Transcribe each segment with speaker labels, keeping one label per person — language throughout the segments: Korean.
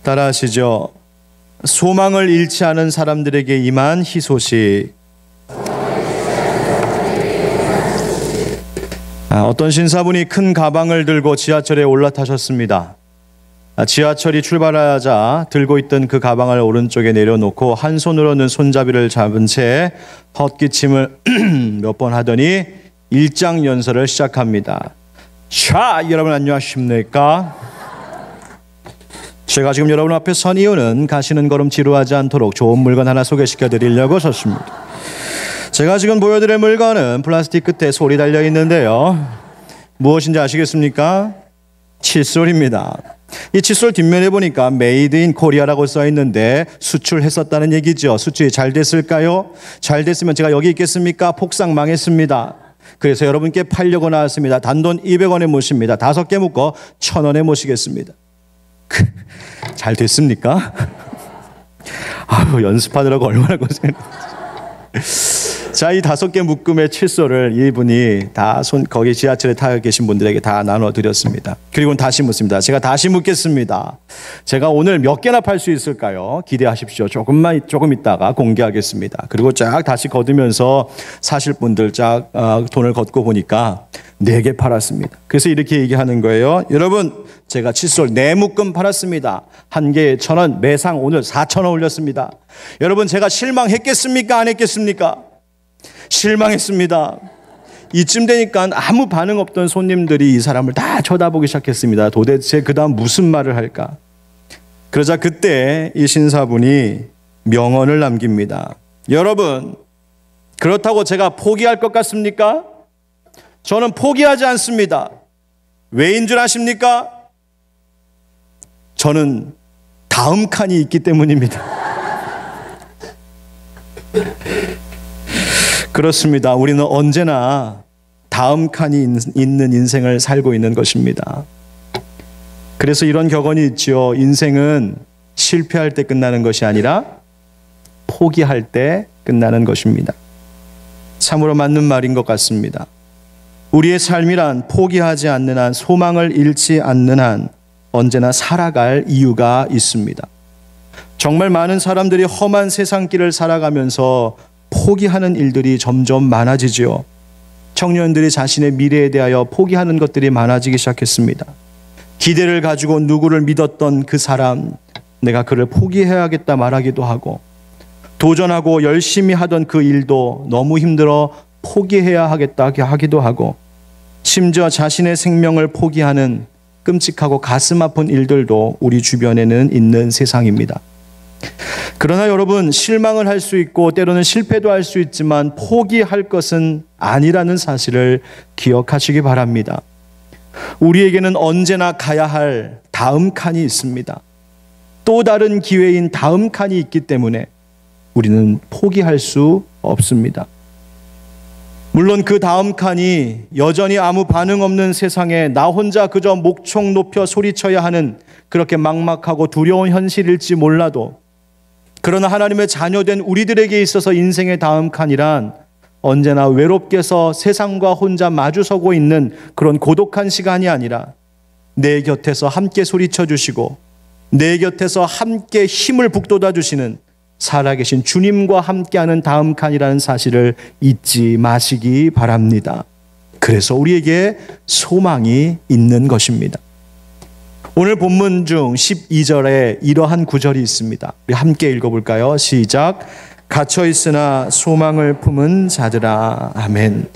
Speaker 1: 따라하시죠. 소망을 잃지 않은 사람들에게 임한 희소식. 어떤 신사분이 큰 가방을 들고 지하철에 올라타셨습니다. 지하철이 출발하자 들고 있던 그 가방을 오른쪽에 내려놓고 한 손으로는 손잡이를 잡은 채 헛기침을 몇 번 하더니 일장연설을 시작합니다. 자, 여러분 안녕하십니까? 제가 지금 여러분 앞에 선 이유는 가시는 걸음 지루하지 않도록 좋은 물건 하나 소개시켜 드리려고 섰습니다. 제가 지금 보여드릴 물건은 플라스틱 끝에 솔이 달려 있는데요. 무엇인지 아시겠습니까? 칫솔입니다. 이 칫솔 뒷면에 보니까 메이드 인 코리아라고 써 있는데 수출했었다는 얘기죠. 수출이 잘 됐을까요? 잘 됐으면 제가 여기 있겠습니까? 폭삭 망했습니다. 그래서 여러분께 팔려고 나왔습니다. 단돈 200원에 모십니다. 5개 묶어 1,000원에 모시겠습니다. 잘 됐습니까? 연습하느라고 얼마나 고생했는지. 자, 이 5개 묶음의 칫솔을 이분이 다 거기 지하철에 타 계신 분들에게 다 나눠드렸습니다. 그리고 다시 묻습니다. 제가 다시 묻겠습니다. 제가 오늘 몇 개나 팔 수 있을까요? 기대하십시오. 조금 있다가 공개하겠습니다. 그리고 쫙 다시 거두면서 사실 분들 쫙 돈을 걷고 보니까 4개 팔았습니다. 그래서 이렇게 얘기하는 거예요. 여러분, 제가 칫솔 4묶음 팔았습니다. 한 개에 1,000원, 매상 오늘 4,000원 올렸습니다. 여러분, 제가 실망했겠습니까? 안 했겠습니까? 실망했습니다. 이쯤 되니까 아무 반응 없던 손님들이 이 사람을 다 쳐다보기 시작했습니다. 도대체 그 다음 무슨 말을 할까? 그러자 그때 이 신사분이 명언을 남깁니다. 여러분, 그렇다고 제가 포기할 것 같습니까? 저는 포기하지 않습니다. 왜인 줄 아십니까? 저는 다음 칸이 있기 때문입니다. 그렇습니다. 우리는 언제나 다음 칸이 있는 인생을 살고 있는 것입니다. 그래서 이런 격언이 있죠. 인생은 실패할 때 끝나는 것이 아니라 포기할 때 끝나는 것입니다. 참으로 맞는 말인 것 같습니다. 우리의 삶이란 포기하지 않는 한, 소망을 잃지 않는 한 언제나 살아갈 이유가 있습니다. 정말 많은 사람들이 험한 세상길을 살아가면서 포기하는 일들이 점점 많아지지요. 청년들이 자신의 미래에 대하여 포기하는 것들이 많아지기 시작했습니다. 기대를 가지고 누구를 믿었던 그 사람, 내가 그를 포기해야겠다 말하기도 하고, 도전하고 열심히 하던 그 일도 너무 힘들어 포기해야 하겠다 하기도 하고, 심지어 자신의 생명을 포기하는 끔찍하고 가슴 아픈 일들도 우리 주변에는 있는 세상입니다. 그러나 여러분, 실망을 할 수 있고 때로는 실패도 할 수 있지만 포기할 것은 아니라는 사실을 기억하시기 바랍니다. 우리에게는 언제나 가야 할 다음 칸이 있습니다. 또 다른 기회인 다음 칸이 있기 때문에 우리는 포기할 수 없습니다. 물론 그 다음 칸이 여전히 아무 반응 없는 세상에 나 혼자 그저 목청 높여 소리쳐야 하는 그렇게 막막하고 두려운 현실일지 몰라도, 그러나 하나님의 자녀된 우리들에게 있어서 인생의 다음 칸이란 언제나 외롭게서 세상과 혼자 마주서고 있는 그런 고독한 시간이 아니라 내 곁에서 함께 소리쳐 주시고 내 곁에서 함께 힘을 북돋아 주시는 살아계신 주님과 함께하는 다음 칸이라는 사실을 잊지 마시기 바랍니다. 그래서 우리에게 소망이 있는 것입니다. 오늘 본문 중 12절에 이러한 구절이 있습니다. 우리 함께 읽어볼까요? 시작. 갇혀 있으나 소망을 품은 자들아. 아멘.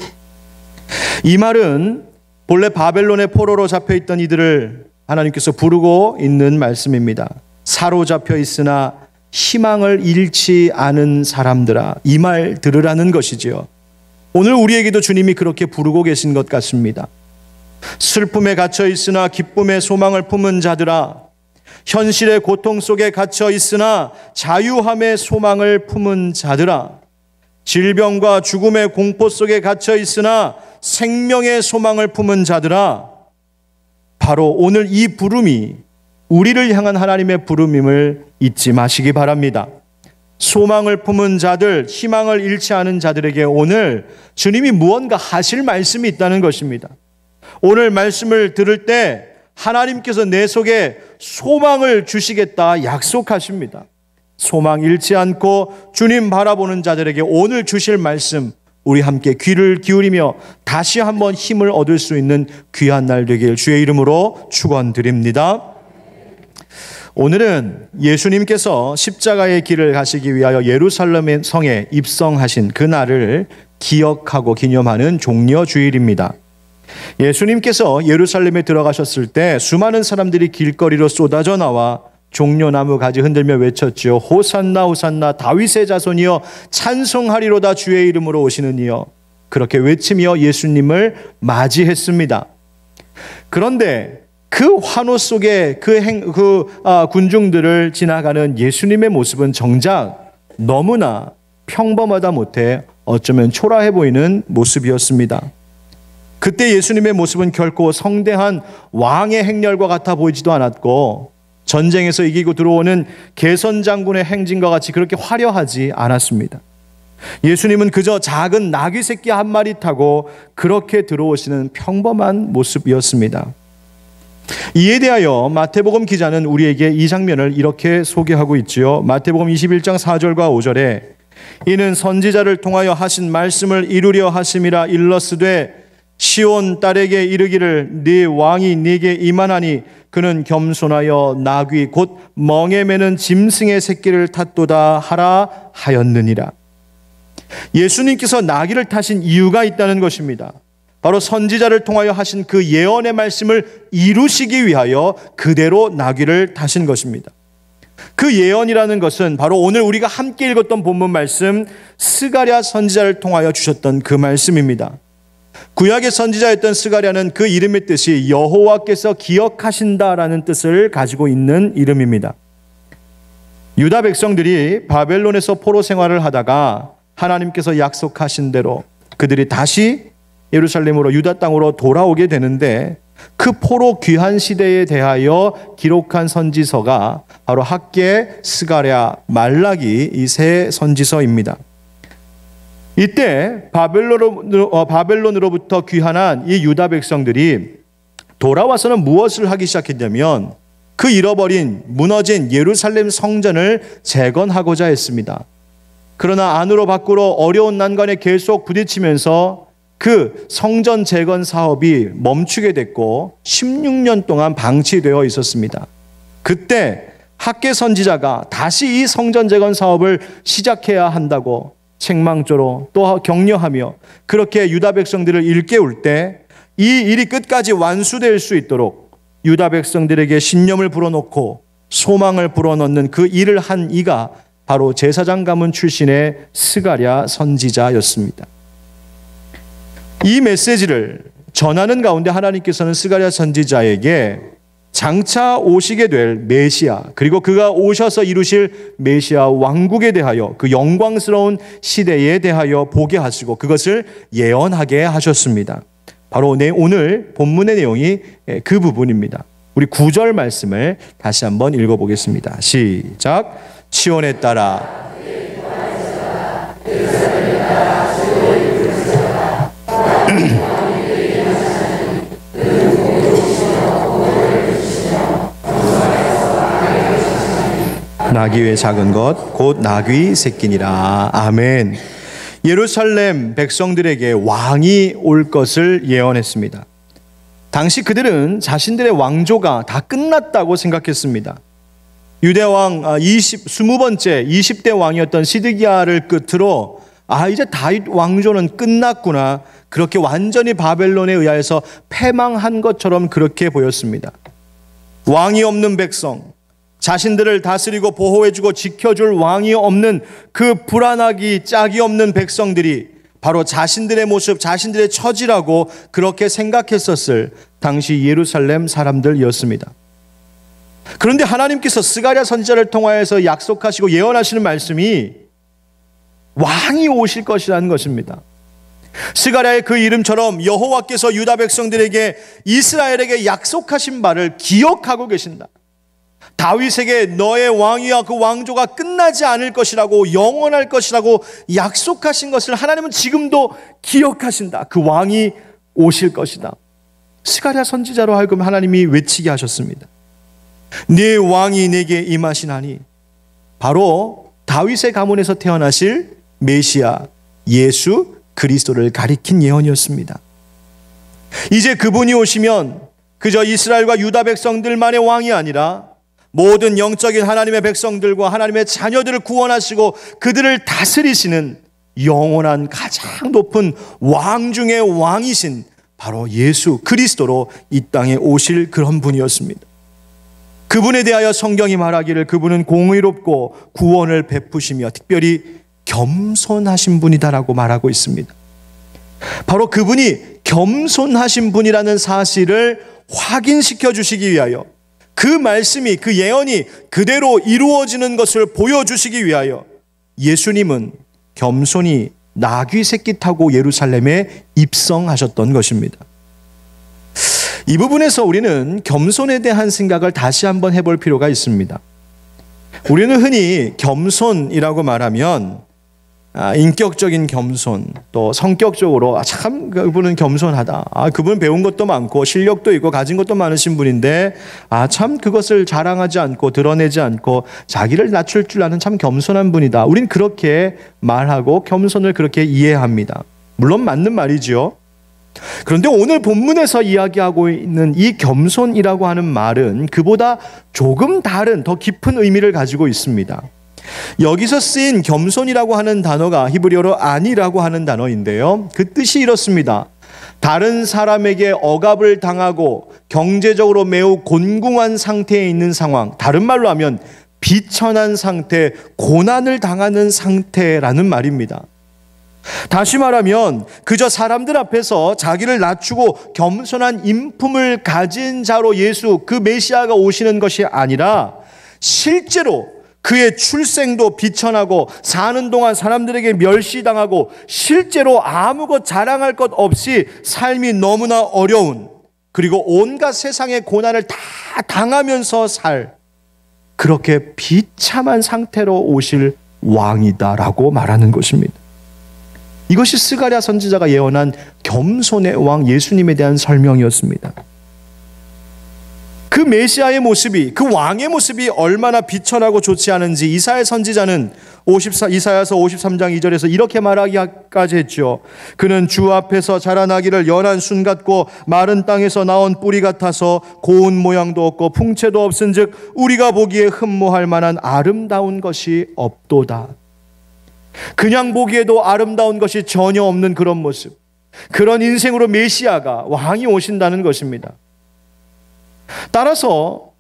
Speaker 1: 이 말은 본래 바벨론의 포로로 잡혀있던 이들을 하나님께서 부르고 있는 말씀입니다. 사로잡혀 있으나 희망을 잃지 않은 사람들아, 이 말 들으라는 것이지요. 오늘 우리에게도 주님이 그렇게 부르고 계신 것 같습니다. 슬픔에 갇혀 있으나 기쁨의 소망을 품은 자들아, 현실의 고통 속에 갇혀 있으나 자유함의 소망을 품은 자들아, 질병과 죽음의 공포 속에 갇혀 있으나 생명의 소망을 품은 자들아, 바로 오늘 이 부름이 우리를 향한 하나님의 부름임을 잊지 마시기 바랍니다. 소망을 품은 자들, 희망을 잃지 않은 자들에게 오늘 주님이 무언가 하실 말씀이 있다는 것입니다. 오늘 말씀을 들을 때 하나님께서 내 속에 소망을 주시겠다 약속하십니다. 소망 잃지 않고 주님 바라보는 자들에게 오늘 주실 말씀, 우리 함께 귀를 기울이며 다시 한번 힘을 얻을 수 있는 귀한 날 되길 주의 이름으로 축원드립니다. 오늘은 예수님께서 십자가의 길을 가시기 위하여 예루살렘 성에 입성하신 그날을 기억하고 기념하는 종려주일입니다. 예수님께서 예루살렘에 들어가셨을 때 수많은 사람들이 길거리로 쏟아져 나와 종려나무 가지 흔들며 외쳤지요. 호산나 호산나 다윗의 자손이여 찬송하리로다 주의 이름으로 오시는 이여. 그렇게 외치며 예수님을 맞이했습니다. 그런데 그 환호 속에 군중들을 지나가는 예수님의 모습은 정작 너무나 평범하다 못해 어쩌면 초라해 보이는 모습이었습니다. 그때 예수님의 모습은 결코 성대한 왕의 행렬과 같아 보이지도 않았고 전쟁에서 이기고 들어오는 개선 장군의 행진과 같이 그렇게 화려하지 않았습니다. 예수님은 그저 작은 나귀 새끼 한 마리 타고 그렇게 들어오시는 평범한 모습이었습니다. 이에 대하여 마태복음 기자는 우리에게 이 장면을 이렇게 소개하고 있지요. 마태복음 21장 4절과 5절에 이는 선지자를 통하여 하신 말씀을 이루려 하심이라 일러스되 시온 딸에게 이르기를 네 왕이 네게 임하나니 그는 겸손하여 나귀 곧 멍에 매는 짐승의 새끼를 탔도다 하라 하였느니라. 예수님께서 나귀를 타신 이유가 있다는 것입니다. 바로 선지자를 통하여 하신 그 예언의 말씀을 이루시기 위하여 그대로 나귀를 타신 것입니다. 그 예언이라는 것은 바로 오늘 우리가 함께 읽었던 본문 말씀 스가랴 선지자를 통하여 주셨던 그 말씀입니다. 구약의 선지자였던 스가랴는 그 이름의 뜻이 여호와께서 기억하신다라는 뜻을 가지고 있는 이름입니다. 유다 백성들이 바벨론에서 포로 생활을 하다가 하나님께서 약속하신 대로 그들이 다시 예루살렘으로 유다 땅으로 돌아오게 되는데 그 포로 귀환 시대에 대하여 기록한 선지서가 바로 학개, 스가랴, 말라기 이 세 선지서입니다. 이때 바벨론으로부터 귀환한 이 유다 백성들이 돌아와서는 무엇을 하기 시작했냐면 그 잃어버린 무너진 예루살렘 성전을 재건하고자 했습니다. 그러나 안으로 밖으로 어려운 난관에 계속 부딪히면서 그 성전 재건 사업이 멈추게 됐고 16년 동안 방치되어 있었습니다. 그때 학개 선지자가 다시 이 성전 재건 사업을 시작해야 한다고 책망조로 또 격려하며 그렇게 유다 백성들을 일깨울 때 이 일이 끝까지 완수될 수 있도록 유다 백성들에게 신념을 불어넣고 소망을 불어넣는 그 일을 한 이가 바로 제사장 가문 출신의 스가랴 선지자였습니다. 이 메시지를 전하는 가운데 하나님께서는 스가랴 선지자에게 장차 오시게 될 메시아 그리고 그가 오셔서 이루실 메시아 왕국에 대하여 그 영광스러운 시대에 대하여 보게 하시고 그것을 예언하게 하셨습니다. 바로 오늘 본문의 내용이 그 부분입니다. 우리 9절 말씀을 다시 한번 읽어보겠습니다. 시작. 시온에 따라 나귀의 작은 것 곧 나귀 새끼니라. 아멘. 예루살렘 백성들에게 왕이 올 것을 예언했습니다. 당시 그들은 자신들의 왕조가 다 끝났다고 생각했습니다. 유대왕 20번째 20대 왕이었던 시드기야를 끝으로 이제 다윗 왕조는 끝났구나, 그렇게 완전히 바벨론에 의하여서 패망한 것처럼 그렇게 보였습니다. 왕이 없는 백성, 자신들을 다스리고 보호해주고 지켜줄 왕이 없는 그 불안하기 짝이 없는 백성들이 바로 자신들의 모습, 자신들의 처지라고 그렇게 생각했었을 당시 예루살렘 사람들이었습니다. 그런데 하나님께서 스가랴 선지자를 통하여서 약속하시고 예언하시는 말씀이 왕이 오실 것이라는 것입니다. 스가랴의 그 이름처럼 여호와께서 유다 백성들에게 이스라엘에게 약속하신 바를 기억하고 계신다. 다윗에게 너의 왕위와 그 왕조가 끝나지 않을 것이라고, 영원할 것이라고 약속하신 것을 하나님은 지금도 기억하신다. 그 왕이 오실 것이다. 스가랴 선지자로 하여금 하나님이 외치게 하셨습니다. 네 왕이 내게 임하시나니, 바로 다윗의 가문에서 태어나실 메시아 예수 그리스도를 가리킨 예언이었습니다. 이제 그분이 오시면 그저 이스라엘과 유다 백성들만의 왕이 아니라 모든 영적인 하나님의 백성들과 하나님의 자녀들을 구원하시고 그들을 다스리시는 영원한 가장 높은 왕 중의 왕이신 바로 예수 그리스도로 이 땅에 오실 그런 분이었습니다. 그분에 대하여 성경이 말하기를 그분은 공의롭고 구원을 베푸시며 특별히 겸손하신 분이다라고 말하고 있습니다. 바로 그분이 겸손하신 분이라는 사실을 확인시켜 주시기 위하여, 그 말씀이, 그 예언이 그대로 이루어지는 것을 보여주시기 위하여 예수님은 겸손히 나귀 새끼 타고 예루살렘에 입성하셨던 것입니다. 이 부분에서 우리는 겸손에 대한 생각을 다시 한번 해볼 필요가 있습니다. 우리는 흔히 겸손이라고 말하면 인격적인 겸손, 또 성격적으로 참 그분은 겸손하다, 그분 배운 것도 많고 실력도 있고 가진 것도 많으신 분인데 참 그것을 자랑하지 않고 드러내지 않고 자기를 낮출 줄 아는 참 겸손한 분이다. 우린 그렇게 말하고 겸손을 그렇게 이해합니다. 물론 맞는 말이죠. 그런데 오늘 본문에서 이야기하고 있는 이 겸손이라고 하는 말은 그보다 조금 다른 더 깊은 의미를 가지고 있습니다. 여기서 쓰인 겸손이라고 하는 단어가 히브리어로 안이라고 하는 단어인데요, 그 뜻이 이렇습니다. 다른 사람에게 억압을 당하고 경제적으로 매우 곤궁한 상태에 있는 상황, 다른 말로 하면 비천한 상태, 고난을 당하는 상태라는 말입니다. 다시 말하면 그저 사람들 앞에서 자기를 낮추고 겸손한 인품을 가진 자로 예수 그 메시아가 오시는 것이 아니라 실제로 그의 출생도 비천하고 사는 동안 사람들에게 멸시당하고 실제로 아무것 자랑할 것 없이 삶이 너무나 어려운, 그리고 온갖 세상의 고난을 다 당하면서 살 그렇게 비참한 상태로 오실 왕이다라고 말하는 것입니다. 이것이 스가랴 선지자가 예언한 겸손의 왕 예수님에 대한 설명이었습니다. 그 메시아의 모습이, 그 왕의 모습이 얼마나 비천하고 좋지 않은지 이사야 선지자는 이사야서 53장 2절에서 이렇게 말하기까지 했죠. 그는 주 앞에서 자라나기를 연한 순 같고 마른 땅에서 나온 뿌리 같아서 고운 모양도 없고 풍채도 없은즉 우리가 보기에 흠모할 만한 아름다운 것이 없도다. 그냥 보기에도 아름다운 것이 전혀 없는 그런 모습, 그런 인생으로 메시아가 왕이 오신다는 것입니다. 따라서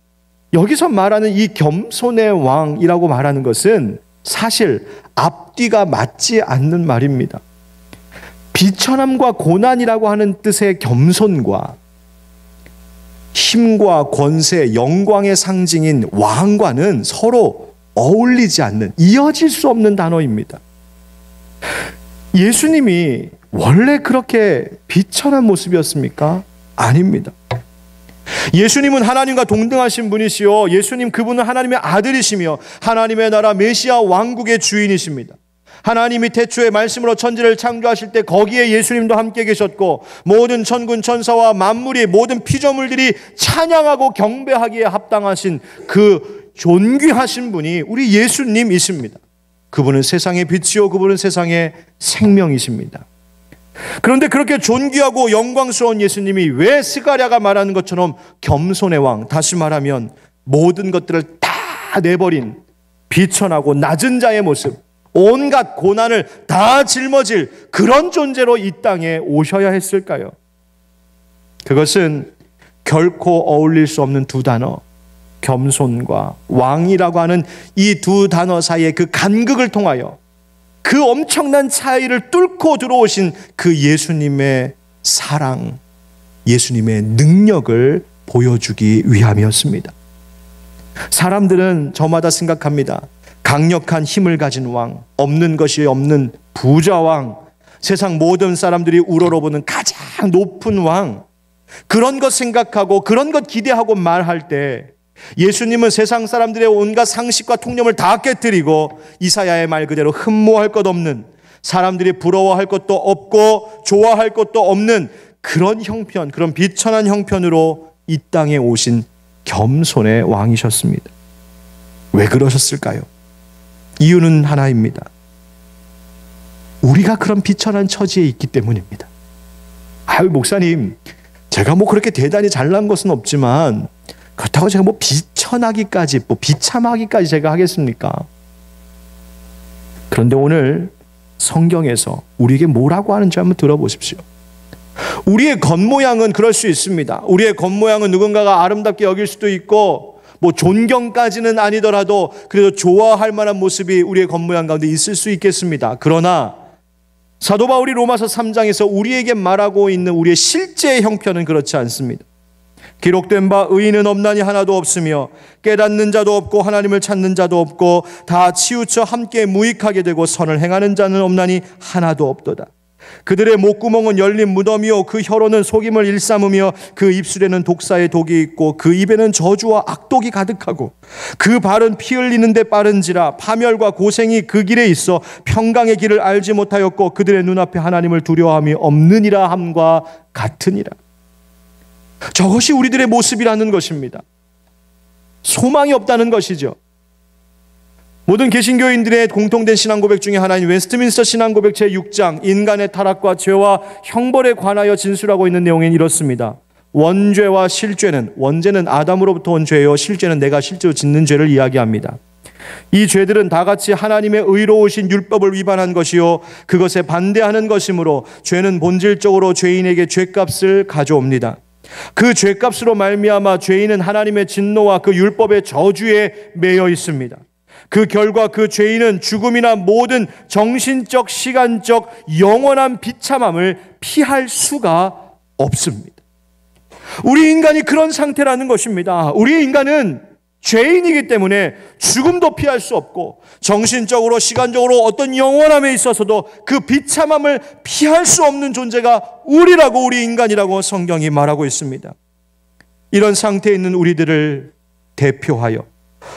Speaker 1: 여기서 말하는 이 겸손의 왕이라고 말하는 것은 사실 앞뒤가 맞지 않는 말입니다. 비천함과 고난이라고 하는 뜻의 겸손과 힘과 권세, 영광의 상징인 왕과는 서로 어울리지 않는, 이어질 수 없는 단어입니다. 예수님이 원래 그렇게 비천한 모습이었습니까? 아닙니다. 예수님은 하나님과 동등하신 분이시요, 예수님 그분은 하나님의 아들이시며 하나님의 나라 메시아 왕국의 주인이십니다. 하나님이 태초에 말씀으로 천지를 창조하실 때 거기에 예수님도 함께 계셨고 모든 천군 천사와 만물이, 모든 피조물들이 찬양하고 경배하기에 합당하신 그 존귀하신 분이 우리 예수님이십니다. 그분은 세상의 빛이요 그분은 세상의 생명이십니다. 그런데 그렇게 존귀하고 영광스러운 예수님이 왜 스가랴가 말하는 것처럼 겸손의 왕, 다시 말하면 모든 것들을 다 내버린 비천하고 낮은 자의 모습, 온갖 고난을 다 짊어질 그런 존재로 이 땅에 오셔야 했을까요? 그것은 결코 어울릴 수 없는 두 단어, 겸손과 왕이라고 하는 이 두 단어 사이의 그 간극을 통하여 그 엄청난 차이를 뚫고 들어오신 그 예수님의 사랑, 예수님의 능력을 보여주기 위함이었습니다. 사람들은 저마다 생각합니다. 강력한 힘을 가진 왕, 없는 것이 없는 부자왕, 세상 모든 사람들이 우러러보는 가장 높은 왕, 그런 것 생각하고 그런 것 기대하고 말할 때 예수님은 세상 사람들의 온갖 상식과 통념을 다 깨뜨리고 이사야의 말 그대로 흠모할 것 없는, 사람들이 부러워할 것도 없고 좋아할 것도 없는 그런 형편, 그런 비천한 형편으로 이 땅에 오신 겸손의 왕이셨습니다. 왜 그러셨을까요? 이유는 하나입니다. 우리가 그런 비천한 처지에 있기 때문입니다. 아유, 목사님, 제가 뭐 그렇게 대단히 잘난 것은 없지만 그렇다고 제가 뭐 비천하기까지, 뭐 비참하기까지 제가 하겠습니까? 그런데 오늘 성경에서 우리에게 뭐라고 하는지 한번 들어보십시오. 우리의 겉모양은 그럴 수 있습니다. 우리의 겉모양은 누군가가 아름답게 여길 수도 있고 뭐 존경까지는 아니더라도 그래도 좋아할 만한 모습이 우리의 겉모양 가운데 있을 수 있겠습니다. 그러나 사도 바울이 로마서 3장에서 우리에게 말하고 있는 우리의 실제의 형편은 그렇지 않습니다. 기록된 바 의인은 없나니 하나도 없으며 깨닫는 자도 없고 하나님을 찾는 자도 없고 다 치우쳐 함께 무익하게 되고 선을 행하는 자는 없나니 하나도 없도다. 그들의 목구멍은 열린 무덤이요 그 혀로는 속임을 일삼으며 그 입술에는 독사의 독이 있고 그 입에는 저주와 악독이 가득하고 그 발은 피 흘리는 데 빠른지라 파멸과 고생이 그 길에 있어 평강의 길을 알지 못하였고 그들의 눈앞에 하나님을 두려워함이 없느니라 함과 같으니라. 저것이 우리들의 모습이라는 것입니다. 소망이 없다는 것이죠. 모든 개신교인들의 공통된 신앙고백 중에 하나인 웨스트민스터 신앙고백 제6장 인간의 타락과 죄와 형벌에 관하여 진술하고 있는 내용은 이렇습니다. 원죄와 실죄는, 원죄는 아담으로부터 온 죄요 실죄는 내가 실제로 짓는 죄를 이야기합니다. 이 죄들은 다같이 하나님의 의로우신 율법을 위반한 것이요 그것에 반대하는 것이므로 죄는 본질적으로 죄인에게 죄값을 가져옵니다. 그 죄값으로 말미암아 죄인은 하나님의 진노와 그 율법의 저주에 매여 있습니다. 그 결과 그 죄인은 죽음이나 모든 정신적, 시간적, 영원한 비참함을 피할 수가 없습니다. 우리 인간이 그런 상태라는 것입니다. 우리 인간은 죄인이기 때문에 죽음도 피할 수 없고 정신적으로, 시간적으로 어떤 영원함에 있어서도 그 비참함을 피할 수 없는 존재가 우리라고, 우리 인간이라고 성경이 말하고 있습니다. 이런 상태에 있는 우리들을 대표하여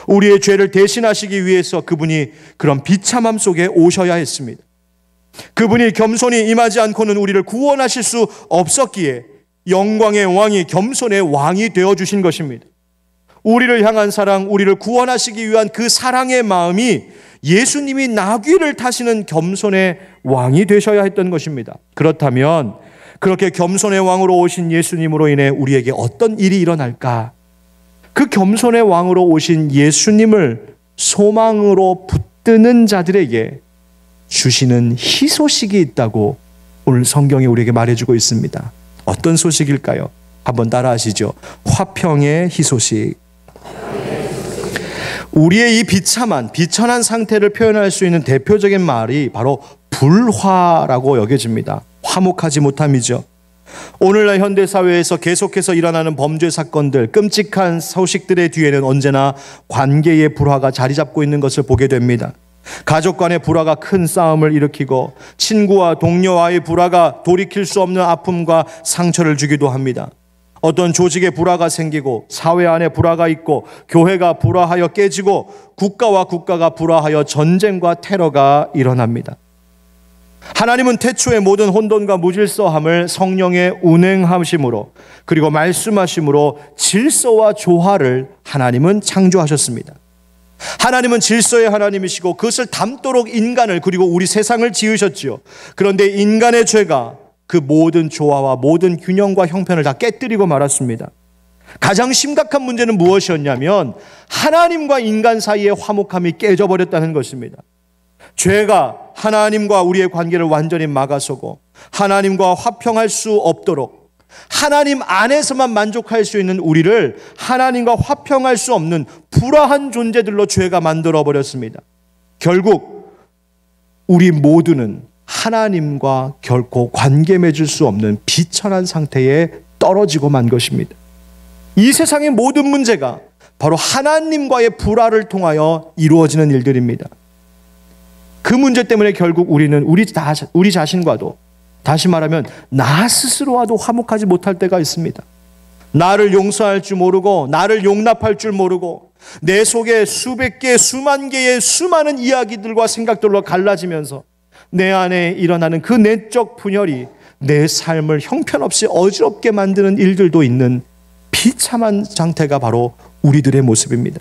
Speaker 1: 우리의 죄를 대신하시기 위해서 그분이 그런 비참함 속에 오셔야 했습니다. 그분이 겸손히 임하지 않고는 우리를 구원하실 수 없었기에 영광의 왕이 겸손의 왕이 되어주신 것입니다. 우리를 향한 사랑, 우리를 구원하시기 위한 그 사랑의 마음이 예수님이 나귀를 타시는 겸손의 왕이 되셔야 했던 것입니다. 그렇다면 그렇게 겸손의 왕으로 오신 예수님으로 인해 우리에게 어떤 일이 일어날까? 그 겸손의 왕으로 오신 예수님을 소망으로 붙드는 자들에게 주시는 희소식이 있다고 오늘 성경이 우리에게 말해주고 있습니다. 어떤 소식일까요? 한번 따라하시죠. 화평의 희소식. 우리의 이 비천한 상태를 표현할 수 있는 대표적인 말이 바로 불화라고 여겨집니다. 화목하지 못함이죠. 오늘날 현대사회에서 계속해서 일어나는 범죄 사건들, 끔찍한 소식들의 뒤에는 언제나 관계의 불화가 자리 잡고 있는 것을 보게 됩니다. 가족 간의 불화가 큰 싸움을 일으키고 친구와 동료와의 불화가 돌이킬 수 없는 아픔과 상처를 주기도 합니다. 어떤 조직의 불화가 생기고 사회 안에 불화가 있고 교회가 불화하여 깨지고 국가와 국가가 불화하여 전쟁과 테러가 일어납니다. 하나님은 태초에 모든 혼돈과 무질서함을 성령의 운행하심으로 그리고 말씀하심으로 질서와 조화를 하나님은 창조하셨습니다. 하나님은 질서의 하나님이시고 그것을 담도록 인간을 그리고 우리 세상을 지으셨지요. 그런데 인간의 죄가 그 모든 조화와 모든 균형과 형편을 다 깨뜨리고 말았습니다. 가장 심각한 문제는 무엇이었냐면 하나님과 인간 사이의 화목함이 깨져버렸다는 것입니다. 죄가 하나님과 우리의 관계를 완전히 막아서고 하나님과 화평할 수 없도록 하나님 안에서만 만족할 수 있는 우리를 하나님과 화평할 수 없는 불화한 존재들로 죄가 만들어버렸습니다. 결국 우리 모두는 하나님과 결코 관계 맺을 수 없는 비천한 상태에 떨어지고 만 것입니다. 이 세상의 모든 문제가 바로 하나님과의 불화를 통하여 이루어지는 일들입니다. 그 문제 때문에 결국 우리는 우리 자신과도, 다시 말하면 나 스스로와도 화목하지 못할 때가 있습니다. 나를 용서할 줄 모르고 나를 용납할 줄 모르고 내 속에 수백 개, 수만 개의 수많은 이야기들과 생각들로 갈라지면서 내 안에 일어나는 그 내적 분열이 내 삶을 형편없이 어지럽게 만드는 일들도 있는 비참한 상태가 바로 우리들의 모습입니다.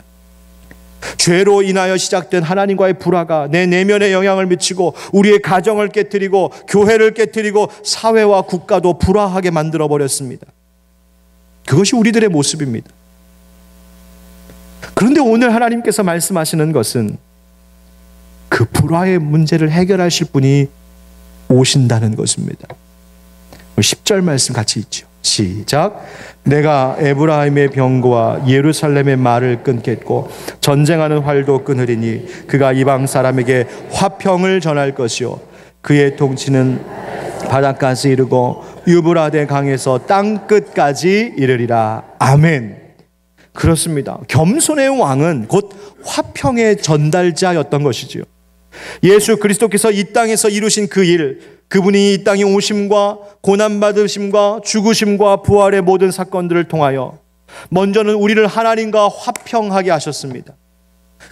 Speaker 1: 죄로 인하여 시작된 하나님과의 불화가 내 내면에 영향을 미치고 우리의 가정을 깨뜨리고 교회를 깨뜨리고 사회와 국가도 불화하게 만들어 버렸습니다. 그것이 우리들의 모습입니다. 그런데 오늘 하나님께서 말씀하시는 것은 그 불화의 문제를 해결하실 분이 오신다는 것입니다. 10절 말씀 같이 읽죠. 시작. 내가 에브라임의 병거와 예루살렘의 말을 끊겠고 전쟁하는 활도 끊으리니 그가 이방 사람에게 화평을 전할 것이요 그의 통치는 바다까지 이르고 유브라데 강에서 땅 끝까지 이르리라. 아멘. 그렇습니다. 겸손의 왕은 곧 화평의 전달자였던 것이지요. 예수 그리스도께서 이 땅에서 이루신 그 일, 그분이 이 땅에 오심과 고난받으심과 죽으심과 부활의 모든 사건들을 통하여 먼저는 우리를 하나님과 화평하게 하셨습니다.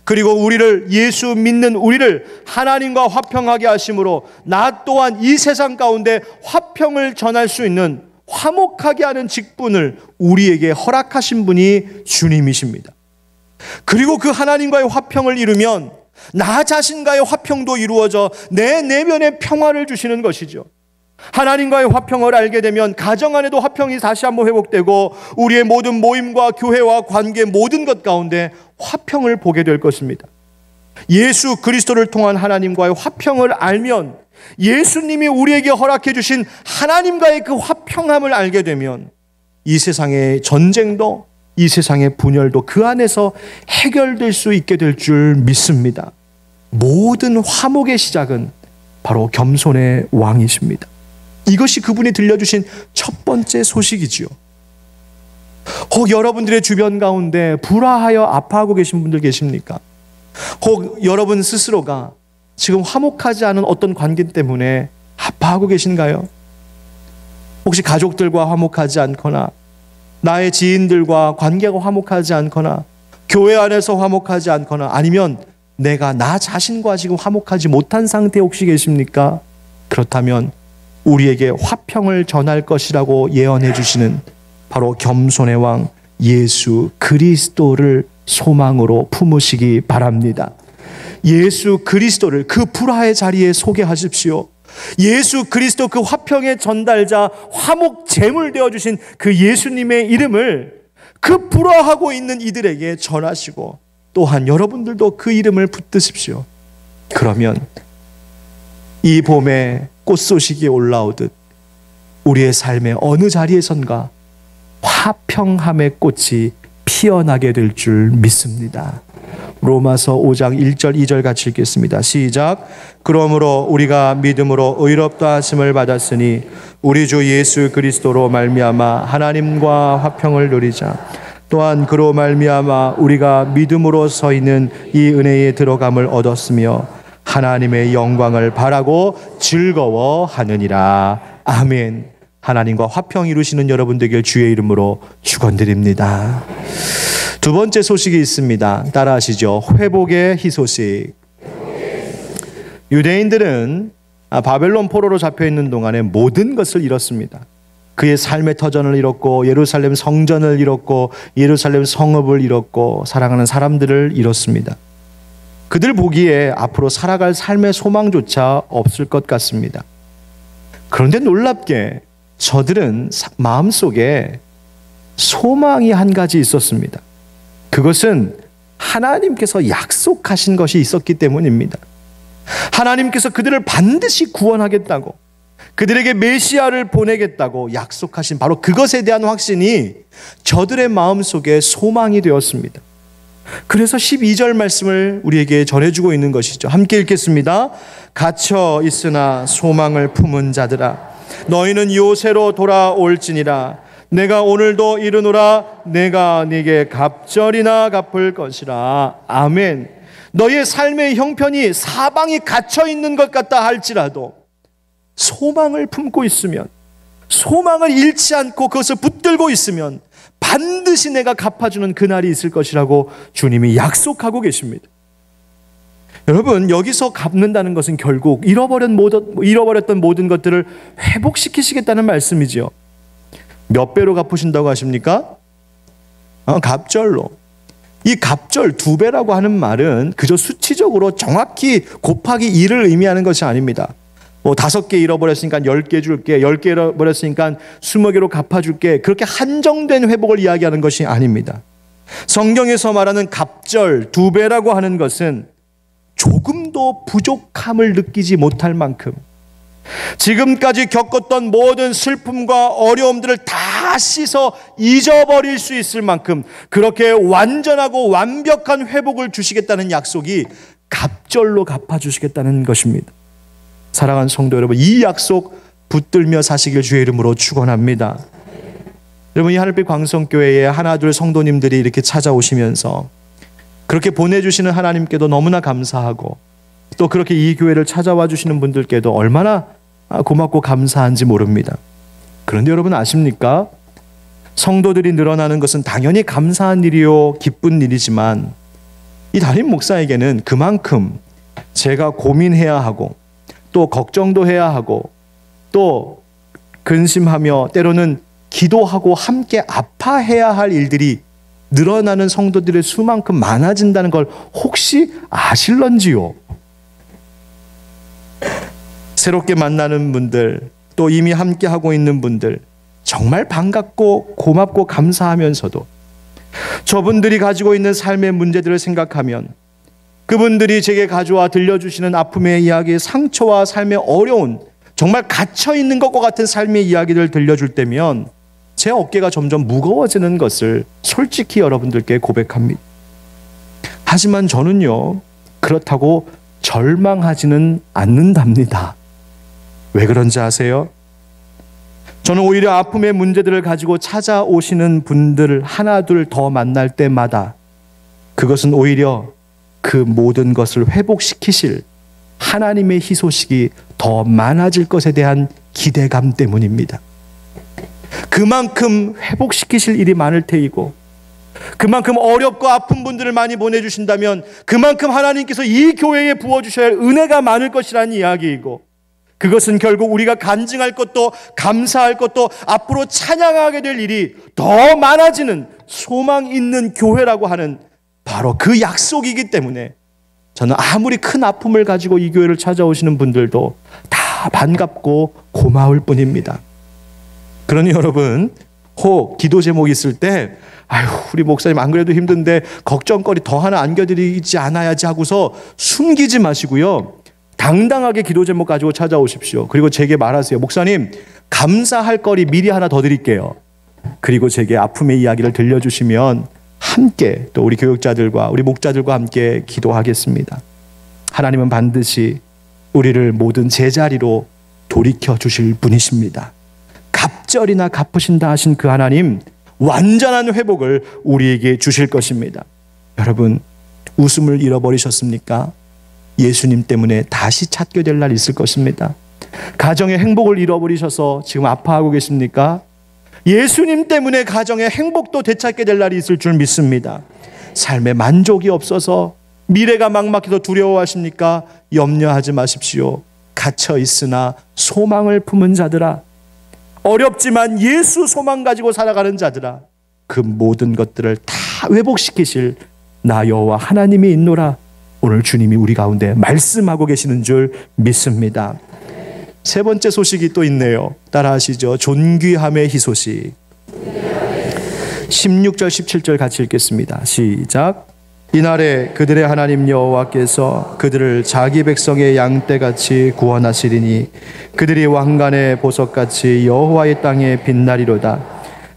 Speaker 1: 그리고 우리를, 예수 믿는 우리를 하나님과 화평하게 하심으로 나 또한 이 세상 가운데 화평을 전할 수 있는, 화목하게 하는 직분을 우리에게 허락하신 분이 주님이십니다. 그리고 그 하나님과의 화평을 이루면 나 자신과의 화평도 이루어져 내 내면에 평화를 주시는 것이죠. 하나님과의 화평을 알게 되면 가정 안에도 화평이 다시 한번 회복되고 우리의 모든 모임과 교회와 관계 모든 것 가운데 화평을 보게 될 것입니다. 예수 그리스도를 통한 하나님과의 화평을 알면, 예수님이 우리에게 허락해 주신 하나님과의 그 화평함을 알게 되면 이 세상의 전쟁도, 이 세상의 분열도 그 안에서 해결될 수 있게 될 줄 믿습니다. 모든 화목의 시작은 바로 겸손의 왕이십니다. 이것이 그분이 들려주신 첫 번째 소식이지요. 혹 여러분들의 주변 가운데 불화하여 아파하고 계신 분들 계십니까? 혹 여러분 스스로가 지금 화목하지 않은 어떤 관계 때문에 아파하고 계신가요? 혹시 가족들과 화목하지 않거나 나의 지인들과 관계가 화목하지 않거나 교회 안에서 화목하지 않거나 아니면 내가 나 자신과 지금 화목하지 못한 상태에 혹시 계십니까? 그렇다면 우리에게 화평을 전할 것이라고 예언해 주시는 바로 겸손의 왕 예수 그리스도를 소망으로 품으시기 바랍니다. 예수 그리스도를 그 불화의 자리에 소개하십시오. 예수 그리스도 그 화평의 전달자, 화목 제물 되어주신 그 예수님의 이름을 그 불화하고 있는 이들에게 전하시고 또한 여러분들도 그 이름을 붙드십시오. 그러면 이 봄에 꽃소식이 올라오듯 우리의 삶의 어느 자리에선가 화평함의 꽃이 피어나게 될 줄 믿습니다. 로마서 5장 1절 2절 같이 읽겠습니다. 시작. 그러므로 우리가 믿음으로 의롭다 하심을 받았으니 우리 주 예수 그리스도로 말미암아 하나님과 화평을 누리자. 또한 그로 말미암아 우리가 믿음으로 서 있는 이 은혜에 들어감을 얻었으며 하나님의 영광을 바라고 즐거워하느니라. 아멘. 하나님과 화평 이루시는 여러분 되길 주의 이름으로 축원드립니다. 두 번째 소식이 있습니다. 따라하시죠. 회복의 희소식. 유대인들은 바벨론 포로로 잡혀있는 동안에 모든 것을 잃었습니다. 그의 삶의 터전을 잃었고 예루살렘 성전을 잃었고 예루살렘 성읍을 잃었고 사랑하는 사람들을 잃었습니다. 그들 보기에 앞으로 살아갈 삶의 소망조차 없을 것 같습니다. 그런데 놀랍게 저들은 마음속에 소망이 한 가지 있었습니다. 그것은 하나님께서 약속하신 것이 있었기 때문입니다. 하나님께서 그들을 반드시 구원하겠다고, 그들에게 메시아를 보내겠다고 약속하신 바로 그것에 대한 확신이 저들의 마음속에 소망이 되었습니다. 그래서 12절 말씀을 우리에게 전해주고 있는 것이죠. 함께 읽겠습니다. 갇혀 있으나 소망을 품은 자들아, 너희는 요새로 돌아올지니라. 내가 오늘도 이르노라. 내가 네게 갑절이나 갚을 것이라. 아멘. 너의 삶의 형편이 사방이 갇혀 있는 것 같다 할지라도 소망을 품고 있으면, 소망을 잃지 않고 그것을 붙들고 있으면 반드시 내가 갚아주는 그날이 있을 것이라고 주님이 약속하고 계십니다. 여러분, 여기서 갚는다는 것은 결국 잃어버렸던 모든 것들을 회복시키시겠다는 말씀이지요. 몇 배로 갚으신다고 하십니까? 갑절로. 이 갑절 2배라고 하는 말은 그저 수치적으로 정확히 곱하기 2를 의미하는 것이 아닙니다. 5개 잃어버렸으니까 10개 줄게, 10개 잃어버렸으니까 20개로 갚아줄게, 그렇게 한정된 회복을 이야기하는 것이 아닙니다. 성경에서 말하는 갑절 2배라고 하는 것은 조금도 부족함을 느끼지 못할 만큼 지금까지 겪었던 모든 슬픔과 어려움들을 다 씻어 잊어버릴 수 있을 만큼 그렇게 완전하고 완벽한 회복을 주시겠다는 약속이 갑절로 갚아주시겠다는 것입니다. 사랑하는 성도 여러분, 이 약속 붙들며 사시길 주의 이름으로 축원합니다. 여러분, 이 하늘빛 광성교회에 하나 둘 성도님들이 이렇게 찾아오시면서 그렇게 보내주시는 하나님께도 너무나 감사하고, 또 그렇게 이 교회를 찾아와 주시는 분들께도 얼마나 고맙고 감사한지 모릅니다. 그런데 여러분 아십니까? 성도들이 늘어나는 것은 당연히 감사한 일이요 기쁜 일이지만 이 담임 목사에게는 그만큼 제가 고민해야 하고 또 걱정도 해야 하고 또 근심하며 때로는 기도하고 함께 아파해야 할 일들이 늘어나는 성도들의 수만큼 많아진다는 걸 혹시 아실런지요? 새롭게 만나는 분들, 또 이미 함께 하고 있는 분들, 정말 반갑고 고맙고 감사하면서도 저분들이 가지고 있는 삶의 문제들을 생각하면, 그분들이 제게 가져와 들려주시는 아픔의 이야기, 상처와 삶의 어려운, 정말 갇혀있는 것과 같은 삶의 이야기를 들려줄 때면 제 어깨가 점점 무거워지는 것을 솔직히 여러분들께 고백합니다. 하지만 저는요, 그렇다고 절망하지는 않는답니다. 왜 그런지 아세요? 저는 오히려 아픔의 문제들을 가지고 찾아오시는 분들을 하나 둘 더 만날 때마다 그것은 오히려 그 모든 것을 회복시키실 하나님의 희소식이 더 많아질 것에 대한 기대감 때문입니다. 그만큼 회복시키실 일이 많을 테이고, 그만큼 어렵고 아픈 분들을 많이 보내주신다면 그만큼 하나님께서 이 교회에 부어주셔야 할 은혜가 많을 것이라는 이야기이고, 그것은 결국 우리가 간증할 것도 감사할 것도 앞으로 찬양하게 될 일이 더 많아지는 소망 있는 교회라고 하는 바로 그 약속이기 때문에 저는 아무리 큰 아픔을 가지고 이 교회를 찾아오시는 분들도 다 반갑고 고마울 뿐입니다. 그러니 여러분, 혹 기도 제목이 있을 때 아유, 우리 목사님 안 그래도 힘든데 걱정거리 더 하나 안겨드리지 않아야지 하고서 숨기지 마시고요, 당당하게 기도 제목 가지고 찾아오십시오. 그리고 제게 말하세요. 목사님, 감사할 거리 미리 하나 더 드릴게요. 그리고 제게 아픔의 이야기를 들려주시면 함께 또 우리 교육자들과 우리 목자들과 함께 기도하겠습니다. 하나님은 반드시 우리를 모든 제자리로 돌이켜 주실 분이십니다. 갑절이나 갚으신다 하신 그 하나님, 완전한 회복을 우리에게 주실 것입니다. 여러분, 웃음을 잃어버리셨습니까? 예수님 때문에 다시 찾게 될 날 있을 것입니다. 가정의 행복을 잃어버리셔서 지금 아파하고 계십니까? 예수님 때문에 가정의 행복도 되찾게 될 날이 있을 줄 믿습니다. 삶에 만족이 없어서 미래가 막막해서 두려워하십니까? 염려하지 마십시오. 갇혀 있으나 소망을 품은 자들아, 어렵지만 예수 소망 가지고 살아가는 자들아, 그 모든 것들을 다 회복시키실 나 여호와 하나님이 있노라. 오늘 주님이 우리 가운데 말씀하고 계시는 줄 믿습니다. 세 번째 소식이 또 있네요. 따라하시죠. 존귀함의 희소식. 16절 17절 같이 읽겠습니다. 시작. 이날에 그들의 하나님 여호와께서 그들을 자기 백성의 양떼같이 구원하시리니 그들이 왕관의 보석같이 여호와의 땅에 빛나리로다.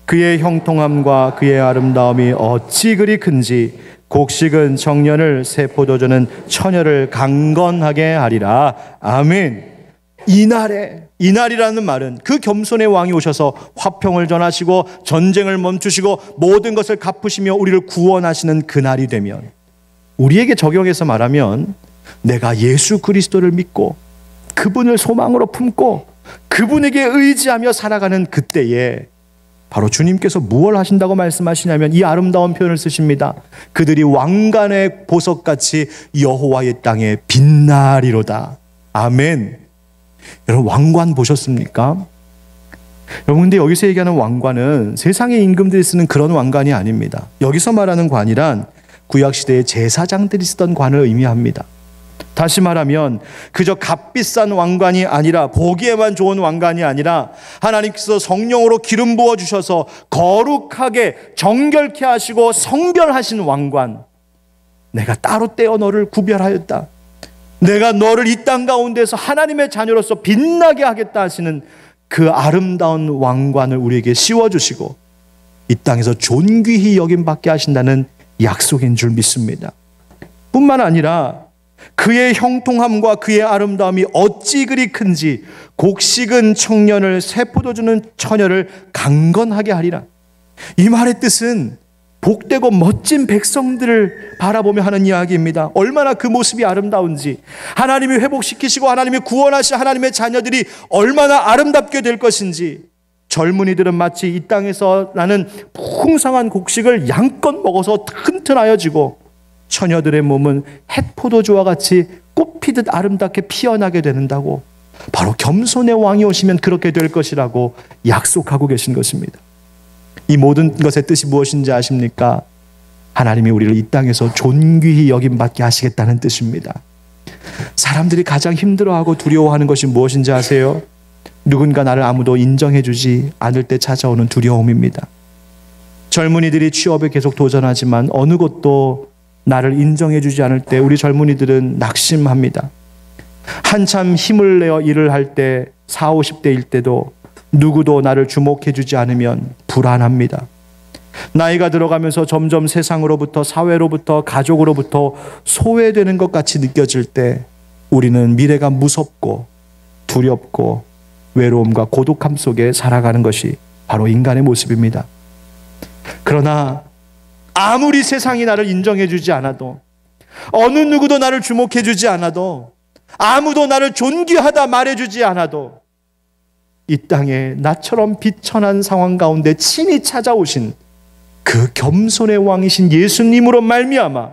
Speaker 1: 그의 형통함과 그의 아름다움이 어찌 그리 큰지 곡식은 청년을, 새 포도주는 처녀를 강건하게 하리라. 아멘. 이날이라는 말은 그 겸손의 왕이 오셔서 화평을 전하시고 전쟁을 멈추시고 모든 것을 갚으시며 우리를 구원하시는 그날이 되면, 우리에게 적용해서 말하면 내가 예수 그리스도를 믿고 그분을 소망으로 품고 그분에게 의지하며 살아가는 그때에 바로 주님께서 무엇을 하신다고 말씀하시냐면 이 아름다운 표현을 쓰십니다. 그들이 왕관의 보석같이 여호와의 땅에 빛나리로다. 아멘. 여러분, 왕관 보셨습니까? 여러분, 근데 여기서 얘기하는 왕관은 세상의 임금들이 쓰는 그런 왕관이 아닙니다. 여기서 말하는 관이란 구약시대의 제사장들이 쓰던 관을 의미합니다. 다시 말하면 그저 값비싼 왕관이 아니라, 보기에만 좋은 왕관이 아니라 하나님께서 성령으로 기름 부어주셔서 거룩하게 정결케 하시고 성별하신 왕관. 내가 따로 떼어 너를 구별하였다. 내가 너를 이 땅 가운데서 하나님의 자녀로서 빛나게 하겠다 하시는 그 아름다운 왕관을 우리에게 씌워주시고 이 땅에서 존귀히 여김받게 하신다는 약속인 줄 믿습니다. 뿐만 아니라 그의 형통함과 그의 아름다움이 어찌 그리 큰지 곡식은 청년을, 새 포도주는 처녀를 강건하게 하리라. 이 말의 뜻은 복되고 멋진 백성들을 바라보며 하는 이야기입니다. 얼마나 그 모습이 아름다운지, 하나님이 회복시키시고 하나님이 구원하신 하나님의 자녀들이 얼마나 아름답게 될 것인지, 젊은이들은 마치 이 땅에서 나는 풍성한 곡식을 양껏 먹어서 튼튼하여지고 처녀들의 몸은 햇포도주와 같이 꽃피듯 아름답게 피어나게 되는다고, 바로 겸손의 왕이 오시면 그렇게 될 것이라고 약속하고 계신 것입니다. 이 모든 것의 뜻이 무엇인지 아십니까? 하나님이 우리를 이 땅에서 존귀히 여김받게 하시겠다는 뜻입니다. 사람들이 가장 힘들어하고 두려워하는 것이 무엇인지 아세요? 누군가 나를 아무도 인정해주지 않을 때 찾아오는 두려움입니다. 젊은이들이 취업에 계속 도전하지만 어느 곳도 나를 인정해주지 않을 때 우리 젊은이들은 낙심합니다. 한참 힘을 내어 일을 할 때 40, 50대일 때도 누구도 나를 주목해주지 않으면 불안합니다. 나이가 들어가면서 점점 세상으로부터, 사회로부터, 가족으로부터 소외되는 것 같이 느껴질 때 우리는 미래가 무섭고 두렵고 외로움과 고독함 속에 살아가는 것이 바로 인간의 모습입니다. 그러나 아무리 세상이 나를 인정해주지 않아도, 어느 누구도 나를 주목해주지 않아도, 아무도 나를 존귀하다 말해주지 않아도 이 땅에 나처럼 비천한 상황 가운데 친히 찾아오신 그 겸손의 왕이신 예수님으로 말미암아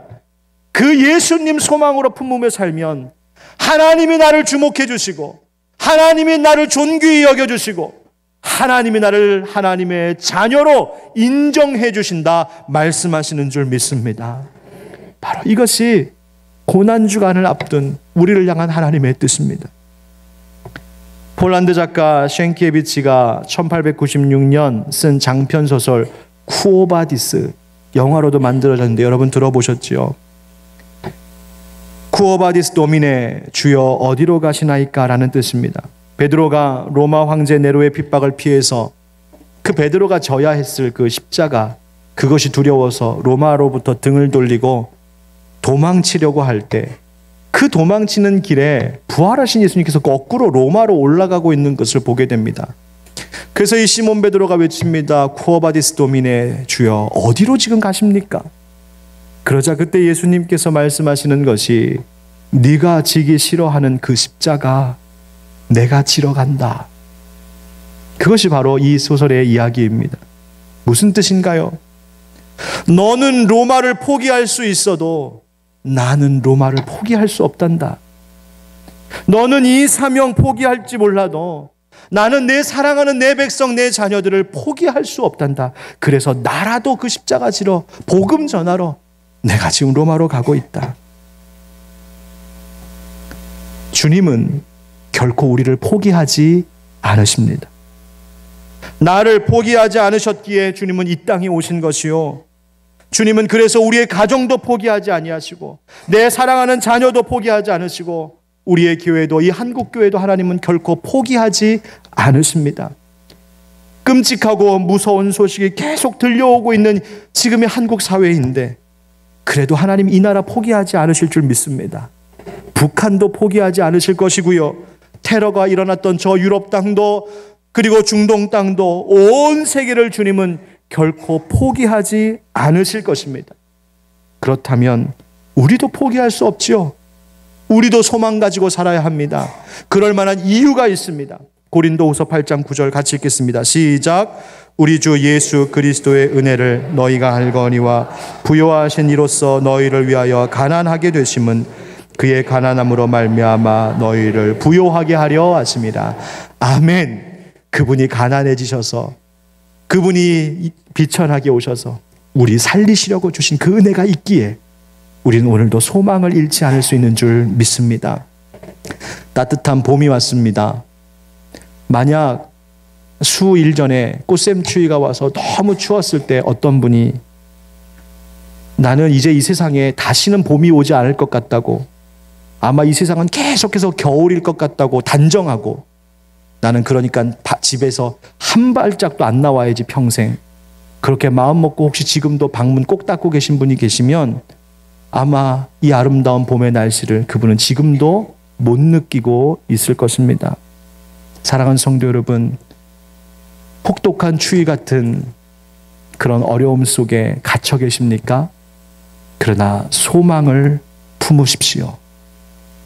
Speaker 1: 그 예수님 소망으로 품으며 살면 하나님이 나를 주목해 주시고 하나님이 나를 존귀히 여겨주시고 하나님이 나를 하나님의 자녀로 인정해 주신다 말씀하시는 줄 믿습니다. 바로 이것이 고난주간을 앞둔 우리를 향한 하나님의 뜻입니다. 폴란드 작가 쉔키에비치가 1896년 쓴 장편소설 쿠오바디스, 영화로도 만들어졌는데 여러분 들어보셨지요? 쿠오바디스 도미네, 주여 어디로 가시나이까 라는 뜻입니다. 베드로가 로마 황제 네로의 핍박을 피해서 그 베드로가 져야 했을 그 십자가, 그것이 두려워서 로마로부터 등을 돌리고 도망치려고 할 때 그 도망치는 길에 부활하신 예수님께서 거꾸로 로마로 올라가고 있는 것을 보게 됩니다. 그래서 이 시몬 베드로가 외칩니다. 쿠오바디스 도미네, 주여 어디로 지금 가십니까? 그러자 그때 예수님께서 말씀하시는 것이 네가 지기 싫어하는 그 십자가 내가 지러 간다. 그것이 바로 이 소설의 이야기입니다. 무슨 뜻인가요? 너는 로마를 포기할 수 있어도 나는 로마를 포기할 수 없단다. 너는 이 사명 포기할지 몰라도 나는 내 사랑하는 내 백성, 내 자녀들을 포기할 수 없단다. 그래서 나라도 그 십자가 지러 복음 전하러 내가 지금 로마로 가고 있다. 주님은 결코 우리를 포기하지 않으십니다. 나를 포기하지 않으셨기에 주님은 이 땅에 오신 것이요, 주님은 그래서 우리의 가정도 포기하지 아니하시고 내 사랑하는 자녀도 포기하지 않으시고 우리의 교회도, 이 한국교회도 하나님은 결코 포기하지 않으십니다. 끔찍하고 무서운 소식이 계속 들려오고 있는 지금의 한국 사회인데 그래도 하나님 이 나라 포기하지 않으실 줄 믿습니다. 북한도 포기하지 않으실 것이고요, 테러가 일어났던 저 유럽 땅도, 그리고 중동 땅도, 온 세계를 주님은 결코 포기하지 않으실 것입니다. 그렇다면 우리도 포기할 수 없지요. 우리도 소망 가지고 살아야 합니다. 그럴 만한 이유가 있습니다. 고린도후서 8장 9절 같이 읽겠습니다. 시작. 우리 주 예수 그리스도의 은혜를 너희가 알거니와 부요하신 이로써 너희를 위하여 가난하게 되심은 그의 가난함으로 말미암아 너희를 부요하게 하려 하심이라. 아멘. 그분이 가난해지셔서, 그분이 비천하게 오셔서 우리 살리시려고 주신 그 은혜가 있기에 우리는 오늘도 소망을 잃지 않을 수 있는 줄 믿습니다. 따뜻한 봄이 왔습니다. 만약 수일 전에 꽃샘추위가 와서 너무 추웠을 때 어떤 분이 나는 이제 이 세상에 다시는 봄이 오지 않을 것 같다고, 아마 이 세상은 계속해서 겨울일 것 같다고 단정하고, 나는 그러니까 집에서 한 발짝도 안 나와야지 평생, 그렇게 마음 먹고 혹시 지금도 방문 꼭 닫고 계신 분이 계시면 아마 이 아름다운 봄의 날씨를 그분은 지금도 못 느끼고 있을 것입니다. 사랑하는 성도 여러분, 혹독한 추위 같은 그런 어려움 속에 갇혀 계십니까? 그러나 소망을 품으십시오.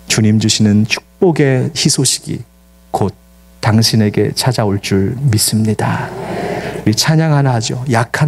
Speaker 1: 주님 주시는 축복의 희소식이 곧 당신에게 찾아올 줄 믿습니다. 우리 찬양 하나 하죠. 약한